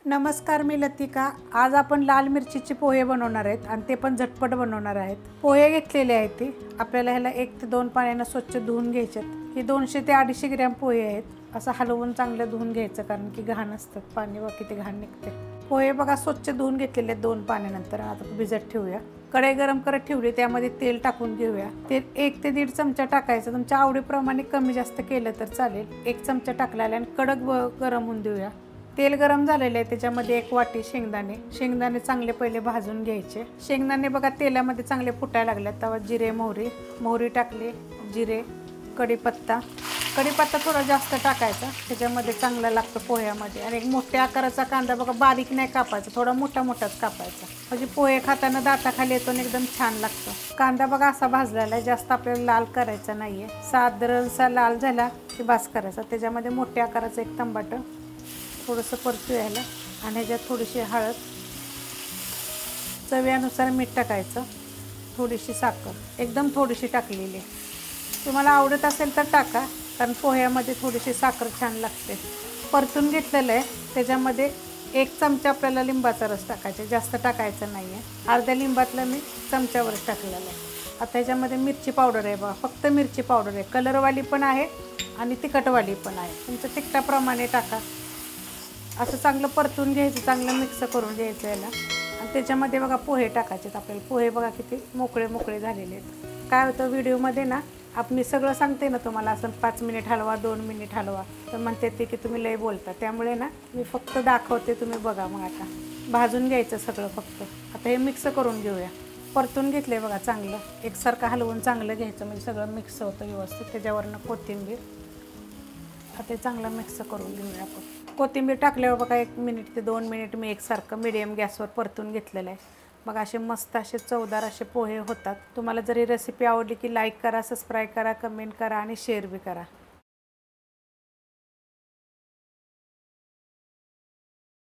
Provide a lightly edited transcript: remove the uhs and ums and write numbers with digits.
नमस्कार, मी लतिका। आज आपण लाल मिरचीचे पोहे बनवणार आहेत आणि ते पण झटपट बनवणार आहेत। पोहे घेतलेले आहेत ते आपल्याला ह्याला 1 ते 2 पाण्याने स्वच्छ धुवून घ्यायचे। हे 200 ते 250 ग्रॅम पोहे आहेत। असं हलवून चांगलं धुवून घ्यायचं कारण की घाण असतात, पाणी वा किती घाण निघते। पोहे बघा स्वच्छ धुवून घेतलेले 2 पाण्यानंतर आता भिजत ठेवूया। कढई गरम करत ठेवली, त्यामध्ये तेल टाकून घेऊया। तेल 1 ते 1.5 चमचा टाकायचं, तुमच्या आवडीप्रमाणे कमी जास्त केलं तर चालेल। 1 चमचा टाकलेला आणि कडक गरम होऊन देऊया। तेल गरम झालेले आहे, त्याच्यामध्ये 1 वाटी शेंगदाणे चांगले पहिले भाजून घ्यायचे। शेंगदाणे बघा तेलामध्ये चांगले फुटायला लागले, तेव्हा जिरे मोहरी टाकले, जिरे, कढीपत्ता थोडा जास्त टाकायचा, त्याच्यामध्ये चांगला लागतो पोह्यामध्ये। आणि एक मोठ्या आकाराचा कांदा बघा, बारीक नाही कापायचा, थोडा मोठाच कापायचा, म्हणजे पोहे खाताना दाताखाली येतो आणि एकदम छान लागतो। कांदा बघा असा भाजलेला आहे, जास्त आपल्याला लाल करायचा नाहीये, साधारणसा लाल झाला की बस करायचा। त्याच्यामध्ये मोठ्या आकाराचं 1 टमाटर थोडंसं परतूयाला आणि ह्याच्यात थोडीशी हळद, चवीनुसार मीठ टाकायचं, थोडीशी साखर एकदम थोडीशी टाकलेली। तुम्हाला आवडत असेल तर टाका, कारण पोह्यामध्ये थोडीशी साखर छान लागते। परतून घेतलेलं आहे, त्याच्यामध्ये 1 चमचा आपल्याला लिंबाचा रस टाकायचा, जास्त टाकायचं नाही आहे। अर्ध्या लिंबातलं मी चमच्यावरच टाकलेलं आहे। आता ह्याच्यामध्ये मिरची पावडर आहे बघा, फक्त मिरची पावडर आहे, कलरवाली पण आहे आणि तिखटवाली पण आहे, तुमच्या तिखटाप्रमाणे टाका। असं चांगलं परतून घ्यायचं, चांगलं मिक्स करून घ्यायचं याला। आणि त्याच्यामध्ये बघा पोहे टाकायचे आपल्याला। पोहे बघा किती मोकळे झालेले आहेत। काय होतं व्हिडिओमध्ये ना, मी सगळं सांगते ना तुम्हाला, असं 5 मिनिट हलवा, 2 मिनिट हलवा, तर म्हणते ते की तुम्ही लय बोलता, त्यामुळे ना मी फक्त दाखवते, तुम्ही बघा। मग आता भाजून घ्यायचं सगळं फक्त। आता हे मिक्स करून घेऊया। परतून घेतले बघा, चांगलं एकसारखं हलवून चांगलं घ्यायचं, म्हणजे सगळं मिक्स होतं व्यवस्थित। त्याच्यावरनं कोथिंबीर, आता चांगलं मिक्स करून घेऊया आपण। कोथिंबीर टाकल्यावर बघा 1 मिनिट ते 2 मिनिट मी एकसारखं मीडियम गॅसवर परतून घेतलेलं आहे। मग असे मस्त असे चवदार असे पोहे होतात। तुम्हाला जर ही रेसिपी आवडली की लाईक करा, सबस्क्राईब करा, कमेंट करा आणि शेअर बी करा।